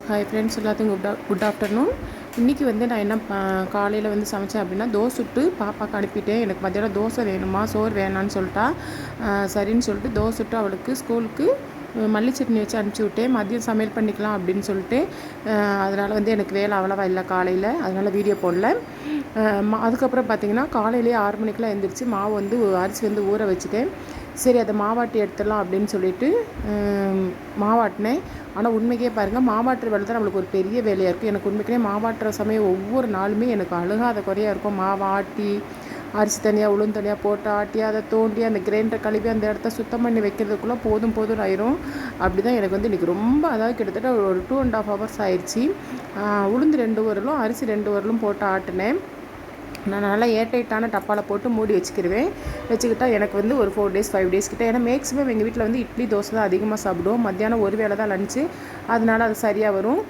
Hi friends, எல்லாத்துக்கும் good afternoon. இன்றைக்கி வந்து நான் என்ன காலையில் வந்து சமைச்சேன் அப்படின்னா, தோசை சுட்டு பாப்பாவுக்கு அனுப்பிட்டேன். எனக்கு மத்தியானம் தோசை வேணுமா, சோறு வேணான்னு சொல்லிட்டா. சரின்னு சொல்லிட்டு தோசை சுட்டு அவளுக்கு ஸ்கூலுக்கு மல்லி சட்னி வச்சு அனுப்பிச்சி விட்டேன். மதியம் சமையல் பண்ணிக்கலாம் அப்படின்னு சொல்லிட்டு. அதனால் வந்து எனக்கு வேலை அவ்வளோவா இல்லை காலையில், அதனால் வீடியோ போடல. அதுக்கப்புறம் பார்த்திங்கன்னா காலையிலேயே 6 மணிக்கெலாம் எழுந்திரிச்சு மாவு வந்து அரிசி வந்து ஊற வச்சுட்டேன். சரி, அதை மாவாட்டி எடுத்துடலாம் அப்படின்னு சொல்லிட்டு மாவாட்டினேன். ஆனால் உண்மைக்கே பாருங்கள், மாவாட்டுற வேலை தான் நம்மளுக்கு ஒரு பெரிய வேலையாக இருக்கும். எனக்கு உண்மைக்குனே மாவாட்டுற சமயம் ஒவ்வொரு நாளுமே எனக்கு அழுகாத குறையாக இருக்கும். மாவாட்டி அரிசி தனியாக உளுந்து தனியாக போட்டு ஆட்டி அதை தோண்டி அந்த கிரைண்டரை கழுவி அந்த இடத்த சுத்தம் பண்ணி வைக்கிறதுக்குள்ளே போதும் ஆயிரும். அப்படி தான் எனக்கு வந்து இன்றைக்கி ரொம்ப, அதாவது கிட்டத்தட்ட ஒரு 2.5 hours ஆயிடுச்சு. உளுந்து 2 உரலும் அரிசி 2 உரலும் போட்டு ஆட்டினேன். நான் நல்லா ஏர்டைட்டான டப்பாவில் போட்டு மூடி வச்சுக்கிட்டால் எனக்கு வந்து ஒரு 4 days 5 days கிட்ட. ஏன்னா மேக்ஸிமம் எங்கள் வீட்டில் வந்து இட்லி தோசை தான் அதிகமாக சாப்பிடுவோம். மத்தியானம் ஒரு வேளை தான் லஞ்சு, அதனால் அது சரியாக வரும்.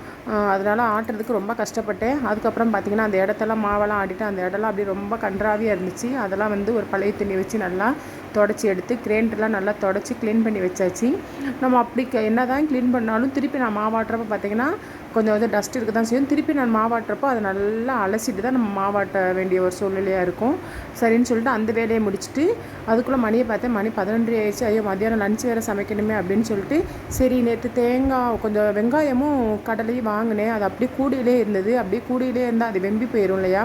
அதனால் ஆட்டுறதுக்கு ரொம்ப கஷ்டப்பட்டேன். அதுக்கப்புறம் பார்த்திங்கன்னா அந்த இடத்தெல்லாம் மாவெல்லாம் ஆடிட்டு அந்த இடம்லாம் அப்படியே ரொம்ப கன்றாவியாக இருந்துச்சு. அதெல்லாம் வந்து ஒரு பழைய தண்ணி வச்சு நல்லா தொடச்சி எடுத்து கிரைண்டர்லாம் நல்லா தொடச்சி க்ளீன் பண்ணி வச்சாச்சு. நம்ம அப்படி என்ன தான் க்ளீன் பண்ணாலும் திருப்பி நான் மாவாட்டுறப்ப பார்த்திங்கன்னா கொஞ்சம் வந்து டஸ்ட் இருக்க தான் செய்யும். திருப்பி நான் மாவாட்டுறப்போ அதை நல்லா அலசிட்டு தான் நம்ம மாவாட்ட வேண்டிய ஒரு சூழ்நிலையாக இருக்கும். சரின்னு சொல்லிட்டு அந்த வேலையை முடிச்சுட்டு அதுக்குள்ளே மணியை பார்த்தேன். மணி 11 ஆயிடுச்சு. ஐயோ, மத்தியானம் லஞ்ச் வேறு சமைக்கணுமே அப்படின்னு சொல்லிட்டு, சரி நேற்று தேங்காய் கொஞ்சம் வெங்காயமும் கடலையும் வாங்கினேன். அது அப்படியே கூடையிலே இருந்தது. அப்படியே கூடையிலே இருந்தால் அது வெம்பி போயிடும் இல்லையா,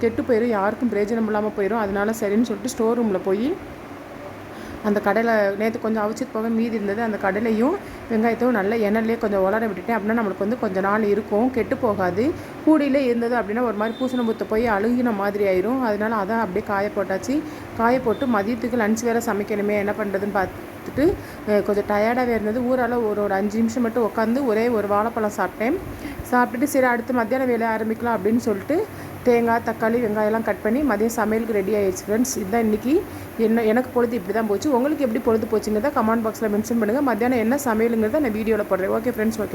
கெட்டு போயிடும், யாருக்கும் பிரயோஜனம் இல்லாமல் போயிடும். அதனால சரின்னு சொல்லிட்டு ஸ்டோர் ரூமில் போய் அந்த கடலை நேற்று கொஞ்சம் அவிச்சிட்டு போக மீதி இருந்தது. அந்த கடலையும் வெங்காயத்தையும் நல்ல எண்ணெயிலே கொஞ்சம் உலர விட்டுட்டேன். அப்படின்னா நம்மளுக்கு வந்து கொஞ்சம் நாள் இருக்கும், கெட்டு போகாது. கூடையிலே இருந்தது அப்படின்னா ஒரு மாதிரி பூசண பூத்த போய் அழுகின மாதிரி ஆயிரும். அதனால அதான் அப்படியே காய போட்டாச்சு. காய போட்டு மதியத்துக்கு லஞ்ச் வேறு சமைக்கணுமே, என்ன பண்ணுறதுன்னு பார்த்துட்டு கொஞ்சம் டயர்டாகவே இருந்தது. ஊரால் ஒரு 5 நிமிஷம் மட்டும் உட்காந்து ஒரே ஒரு வாழைப்பழம் சாப்பிட்டுட்டு சரி அடுத்து மத்தியானம் வேலையை ஆரம்பிக்கலாம் அப்படின்னு சொல்லிட்டு தேங்காய் தக்காளி வெங்காயம்லாம் கட் பண்ணி மதியம் சமையலுக்கு ரெடி ஆகிடுச்சு. ஃப்ரெண்ட்ஸ், இதுதான் இன்றைக்கி எனக்கு பொழுது இப்படி தான் போச்சு. உங்களுக்கு எப்படி பொழுது போச்சுங்கிறத கமெண்ட் பாக்ஸில் மென்ஷன் பண்ணுங்கள். மத்தியானம் என்ன சமையலுங்கிறத நான் வீடியோவில் போடுறேன். Okay friends, okay.